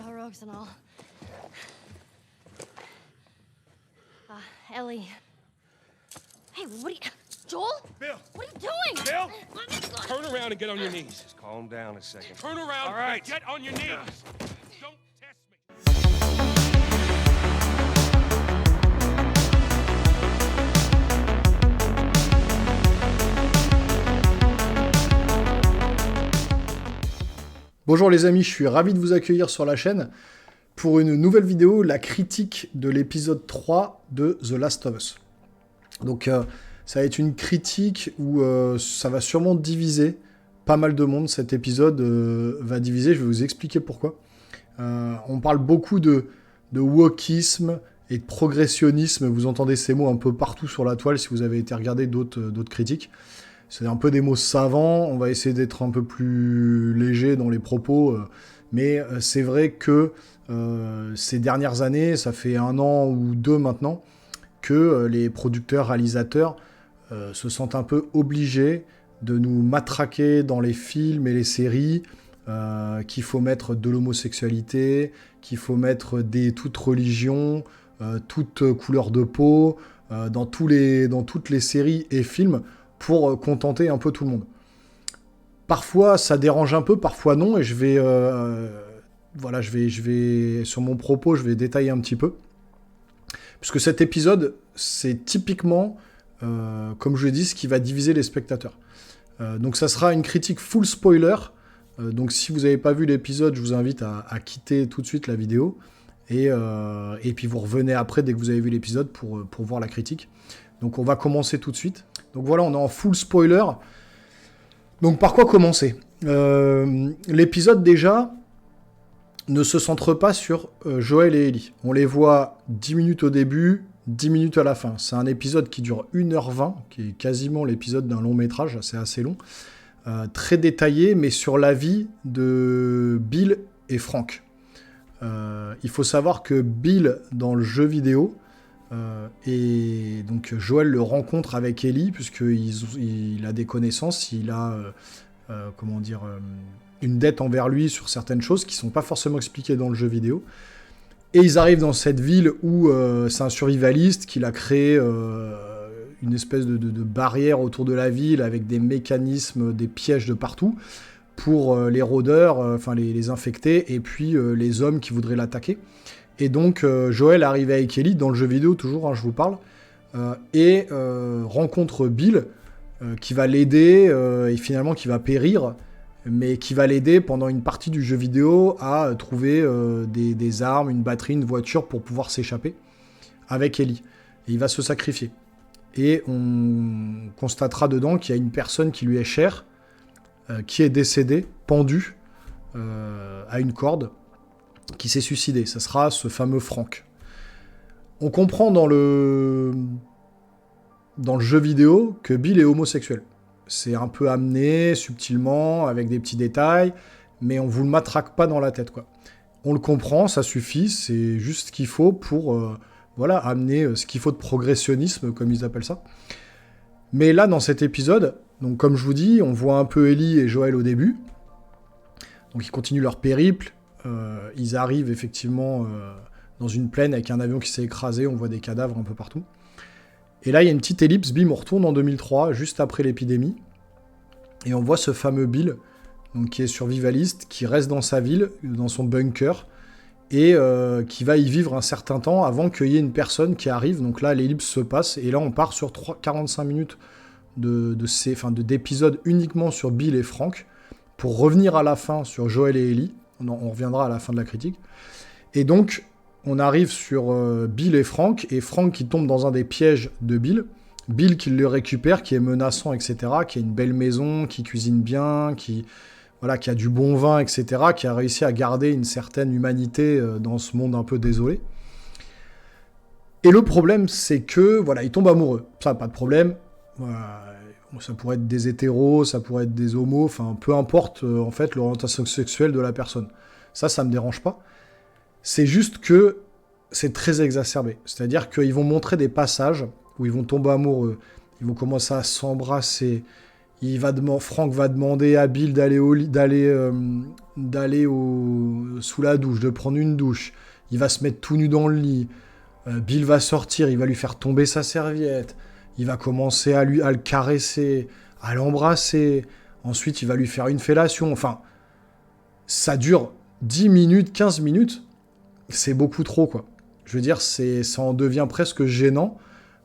heroics and all. Ellie. Hey, what are you... Joel? Bill! What are you doing? Bill! Let me go. Turn around and get on your knees. Just calm down a second. Turn around All right. and get on your knees. Don't test me. Bonjour les amis, je suis ravi de vous accueillir sur la chaîne pour une nouvelle vidéo, la critique de l'épisode 3 de The Last of Us. Donc ça va être une critique où ça va sûrement diviser pas mal de monde. Cet épisode va diviser, je vais vous expliquer pourquoi. On parle beaucoup de wokisme et de progressionnisme, vous entendez ces mots un peu partout sur la toile si vous avez été regarder d'autres critiques. C'est un peu des mots savants, on va essayer d'être un peu plus léger dans les propos, mais c'est vrai que ces dernières années, ça fait 1 an ou 2 maintenant, que les producteurs, réalisateurs se sentent un peu obligés de nous matraquer dans les films et les séries, qu'il faut mettre de l'homosexualité, qu'il faut mettre toute religion, toute couleur de peau, dans toutes les séries et films, pour contenter un peu tout le monde. Parfois, ça dérange un peu, parfois non, et je vais sur mon propos, je vais détailler un petit peu. Puisque cet épisode, c'est typiquement, comme je l'ai dit, ce qui va diviser les spectateurs. Donc ça sera une critique full spoiler, donc si vous n'avez pas vu l'épisode, je vous invite à quitter tout de suite la vidéo, et puis vous revenez après, dès que vous avez vu l'épisode, pour voir la critique. Donc on va commencer tout de suite. Donc voilà, on est en full spoiler. Donc par quoi commencer ? L'épisode déjà ne se centre pas sur Joel et Ellie. On les voit 10 minutes au début, 10 minutes à la fin. C'est un épisode qui dure 1h20, qui est quasiment l'épisode d'un long métrage, c'est assez long. Très détaillé, mais sur la vie de Bill et Frank. Il faut savoir que Bill, dans le jeu vidéo, et donc Joel le rencontre avec Ellie, puisqu'il a des connaissances, il a une dette envers lui sur certaines choses qui ne sont pas forcément expliquées dans le jeu vidéo. Et ils arrivent dans cette ville où c'est un survivaliste, qu'il a créé une espèce de barrière autour de la ville avec des mécanismes, des pièges de partout pour les rôdeurs, les infectés, et puis les hommes qui voudraient l'attaquer. Et donc, Joel arrive avec Ellie, dans le jeu vidéo toujours, je vous parle, et rencontre Bill, qui va l'aider, et finalement qui va périr, mais qui va l'aider pendant une partie du jeu vidéo à trouver des armes, une batterie, une voiture pour pouvoir s'échapper avec Ellie. Et il va se sacrifier. Et on constatera dedans qu'il y a une personne qui lui est chère, qui est décédée, pendue à une corde, qui s'est suicidé. Ça sera ce fameux Frank. On comprend dans le jeu vidéo que Bill est homosexuel. C'est un peu amené subtilement, avec des petits détails, mais on vous le matraque pas dans la tête, quoi. On le comprend, ça suffit, c'est juste ce qu'il faut pour amener ce qu'il faut de progressionnisme, comme ils appellent ça. Mais là, dans cet épisode, donc comme je vous dis, on voit un peu Ellie et Joel au début. Donc ils continuent leur périple. Ils arrivent effectivement dans une plaine avec un avion qui s'est écrasé, on voit des cadavres un peu partout. Et là, il y a une petite ellipse, bim, on retourne en 2003, juste après l'épidémie, et on voit ce fameux Bill, donc, qui est survivaliste, qui reste dans sa ville, dans son bunker, et qui va y vivre un certain temps avant qu'il y ait une personne qui arrive. Donc là, l'ellipse se passe, et là, on part sur 45 minutes d'épisodes uniquement sur Bill et Frank, pour revenir à la fin sur Joel et Ellie. On reviendra à la fin de la critique. Et donc, on arrive sur Bill et Frank qui tombe dans un des pièges de Bill. Bill qui le récupère, qui est menaçant, etc., qui a une belle maison, qui cuisine bien, qui a du bon vin, etc., qui a réussi à garder une certaine humanité dans ce monde un peu désolé. Et le problème, c'est que, il tombe amoureux. Ça, pas de problème. Ça pourrait être des hétéros, ça pourrait être des homos, peu importe l'orientation sexuelle de la personne. Ça me dérange pas. C'est juste que c'est très exacerbé. C'est-à-dire qu'ils vont montrer des passages où ils vont tomber amoureux, ils vont commencer à s'embrasser, Frank va demander à Bill d'aller sous la douche, de prendre une douche. Il va se mettre tout nu dans le lit. Bill va sortir, il va lui faire tomber sa serviette. Il va commencer à le caresser, à l'embrasser. Ensuite, il va lui faire une fellation. Enfin, ça dure 10 minutes, 15 minutes. C'est beaucoup trop, quoi. Je veux dire, ça en devient presque gênant.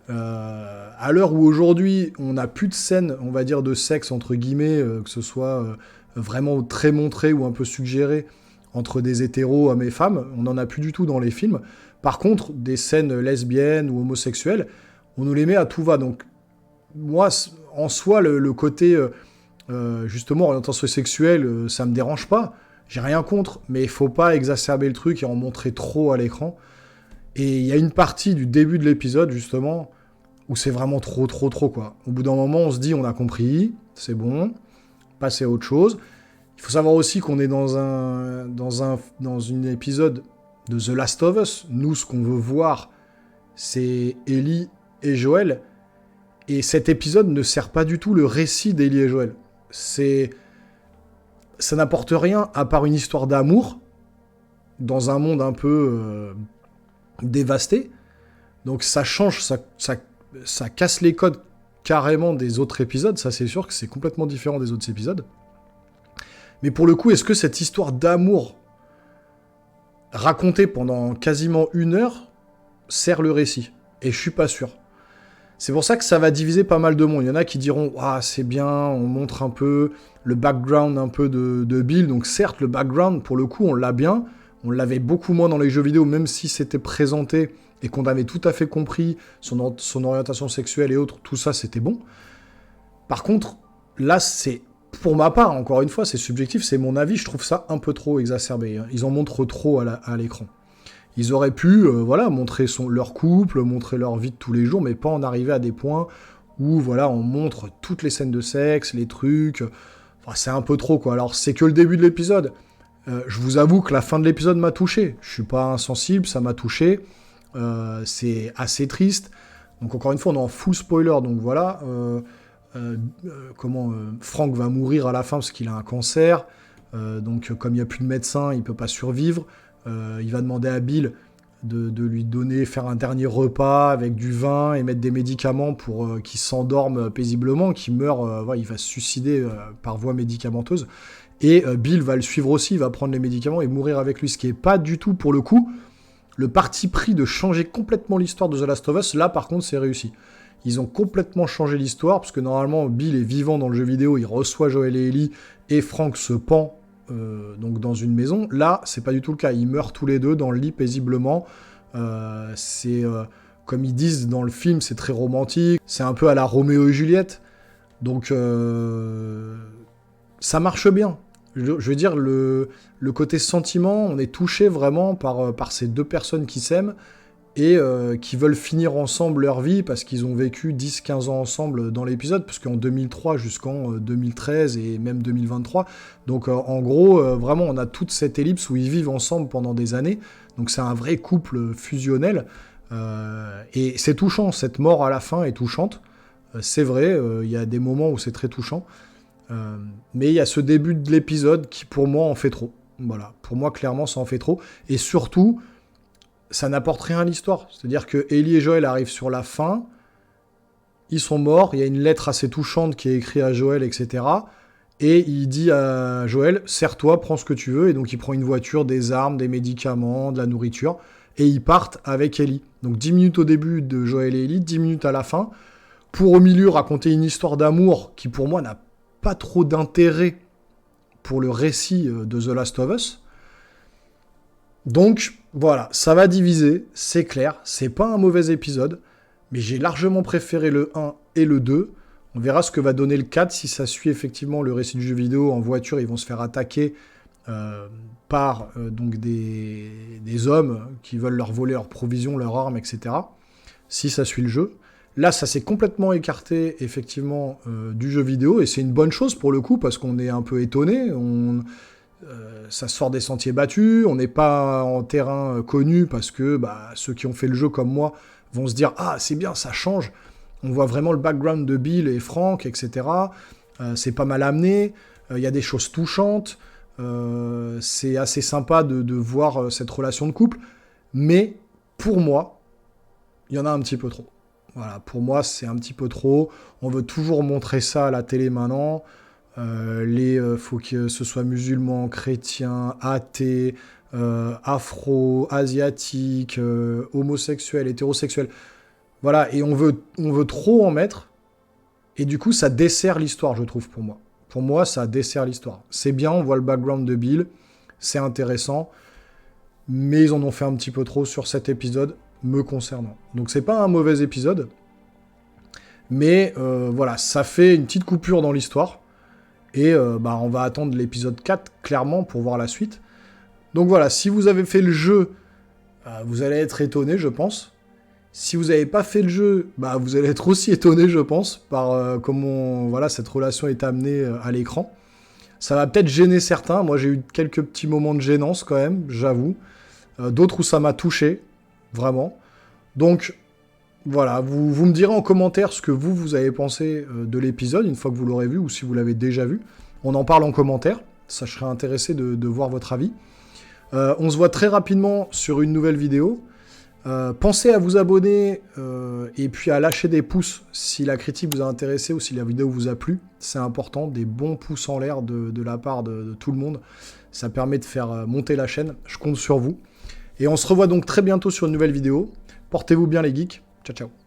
À l'heure où aujourd'hui, on n'a plus de scènes, on va dire, de sexe, entre guillemets, que ce soit vraiment très montré ou un peu suggéré entre des hétéros, hommes et femmes, on n'en a plus du tout dans les films. Par contre, des scènes lesbiennes ou homosexuelles, on nous les met à tout va. Donc, moi, en soi, le côté, justement, orientation sexuelle, ça me dérange pas. J'ai rien contre, mais il faut pas exacerber le truc et en montrer trop à l'écran. Et il y a une partie du début de l'épisode, justement, où c'est vraiment trop, quoi. Au bout d'un moment, on se dit, on a compris, c'est bon, passer à autre chose. Il faut savoir aussi qu'on est dans un épisode de The Last of Us. Nous, ce qu'on veut voir, c'est Ellie et Joel. Et cet épisode ne sert pas du tout le récit d'Ellie et Joel. Ça n'apporte rien à part une histoire d'amour dans un monde un peu dévasté. Donc ça change, ça casse les codes carrément des autres épisodes. Ça, c'est sûr que c'est complètement différent des autres épisodes. Mais pour le coup, est-ce que cette histoire d'amour racontée pendant quasiment 1 heure sert le récit? Et je suis pas sûr. C'est pour ça que ça va diviser pas mal de monde. Il y en a qui diront « Ah, c'est bien, on montre un peu le background un peu de Bill. » Donc certes, le background, pour le coup, on l'a bien. On l'avait beaucoup moins dans les jeux vidéo, même si c'était présenté et qu'on avait tout à fait compris son orientation sexuelle et autres. Tout ça, c'était bon. Par contre, là, c'est... Pour ma part, encore une fois, c'est subjectif, c'est mon avis, je trouve ça un peu trop exacerbé. Ils en montrent trop à l'écran. Ils auraient pu montrer leur couple, montrer leur vie de tous les jours, mais pas en arriver à des points où on montre toutes les scènes de sexe, les trucs. Enfin, c'est un peu trop, quoi. Alors, c'est que le début de l'épisode. Je vous avoue que la fin de l'épisode m'a touché. Je suis pas insensible, ça m'a touché. C'est assez triste. Donc, encore une fois, on est en full spoiler, donc voilà... Frank va mourir à la fin parce qu'il a un cancer, donc comme il n'y a plus de médecin, il peut pas survivre. Il va demander à Bill de lui faire un dernier repas avec du vin et mettre des médicaments pour qu'il s'endorme paisiblement, qu'il meure, il va se suicider par voie médicamenteuse. Et Bill va le suivre aussi, il va prendre les médicaments et mourir avec lui, ce qui est pas du tout pour le coup le parti pris de changer complètement l'histoire de The Last of Us. Là par contre c'est réussi. Ils ont complètement changé l'histoire, parce que normalement, Bill est vivant dans le jeu vidéo, il reçoit Joel et Ellie, et Frank se pend donc dans une maison. Là, c'est pas du tout le cas. Ils meurent tous les deux dans le lit paisiblement. Comme ils disent dans le film, c'est très romantique. C'est un peu à la Roméo et Juliette. Donc, ça marche bien. Je veux dire, le côté sentiment, on est touché vraiment par ces deux personnes qui s'aiment, et qui veulent finir ensemble leur vie parce qu'ils ont vécu 10-15 ans ensemble dans l'épisode, parce qu'en 2003 jusqu'en 2013 et même 2023, donc en gros, vraiment, on a toute cette ellipse où ils vivent ensemble pendant des années, donc c'est un vrai couple fusionnel, et c'est touchant, cette mort à la fin est touchante, c'est vrai, il y a des moments où c'est très touchant, mais il y a ce début de l'épisode qui, pour moi, en fait trop. Voilà, pour moi, clairement, ça en fait trop, et surtout... ça n'apporte rien à l'histoire. C'est-à-dire que Ellie et Joel arrivent sur la fin, ils sont morts, il y a une lettre assez touchante qui est écrite à Joel, etc. Et il dit à Joel, serre-toi, prends ce que tu veux, et donc il prend une voiture, des armes, des médicaments, de la nourriture, et ils partent avec Ellie. Donc 10 minutes au début de Joel et Ellie, 10 minutes à la fin, pour au milieu raconter une histoire d'amour qui pour moi n'a pas trop d'intérêt pour le récit de The Last of Us. Donc, voilà, ça va diviser, c'est clair, c'est pas un mauvais épisode, mais j'ai largement préféré le 1 et le 2. On verra ce que va donner le 4, si ça suit effectivement le récit du jeu vidéo. En voiture, ils vont se faire attaquer par donc des hommes qui veulent leur voler leurs provisions, leurs armes, etc. Si ça suit le jeu. Là, ça s'est complètement écarté, effectivement, du jeu vidéo, et c'est une bonne chose pour le coup, parce qu'on est un peu étonné, ça sort des sentiers battus, on n'est pas en terrain connu parce que ceux qui ont fait le jeu comme moi vont se dire « Ah, c'est bien, ça change !» On voit vraiment le background de Bill et Frank, etc. C'est pas mal amené, il y a des choses touchantes, c'est assez sympa de voir cette relation de couple, mais pour moi, il y en a un petit peu trop. Voilà, pour moi, c'est un petit peu trop. On veut toujours montrer ça à la télé maintenant. Faut que ce soit musulman, chrétien, athée, afro, asiatique, homosexuel, hétérosexuel. Voilà, et on veut trop en mettre. Et du coup, ça dessert l'histoire, je trouve, pour moi. Pour moi, ça dessert l'histoire. C'est bien, on voit le background de Bill, c'est intéressant, mais ils en ont fait un petit peu trop sur cet épisode, me concernant. Donc c'est pas un mauvais épisode, mais voilà, ça fait une petite coupure dans l'histoire, et on va attendre l'épisode 4, clairement, pour voir la suite. Donc voilà, si vous avez fait le jeu, vous allez être étonné, je pense. Si vous n'avez pas fait le jeu, vous allez être aussi étonné, je pense, par comment cette relation est amenée à l'écran. Ça va peut-être gêner certains. Moi, j'ai eu quelques petits moments de gênance quand même, j'avoue. D'autres où ça m'a touché, vraiment. Donc, voilà, vous me direz en commentaire ce que vous avez pensé de l'épisode, une fois que vous l'aurez vu, ou si vous l'avez déjà vu. On en parle en commentaire. Ça, je serais intéressé de voir votre avis. On se voit très rapidement sur une nouvelle vidéo. Pensez à vous abonner et puis à lâcher des pouces si la critique vous a intéressé ou si la vidéo vous a plu. C'est important, des bons pouces en l'air de la part de tout le monde. Ça permet de faire monter la chaîne. Je compte sur vous. Et on se revoit donc très bientôt sur une nouvelle vidéo. Portez-vous bien les geeks. Ciao, ciao.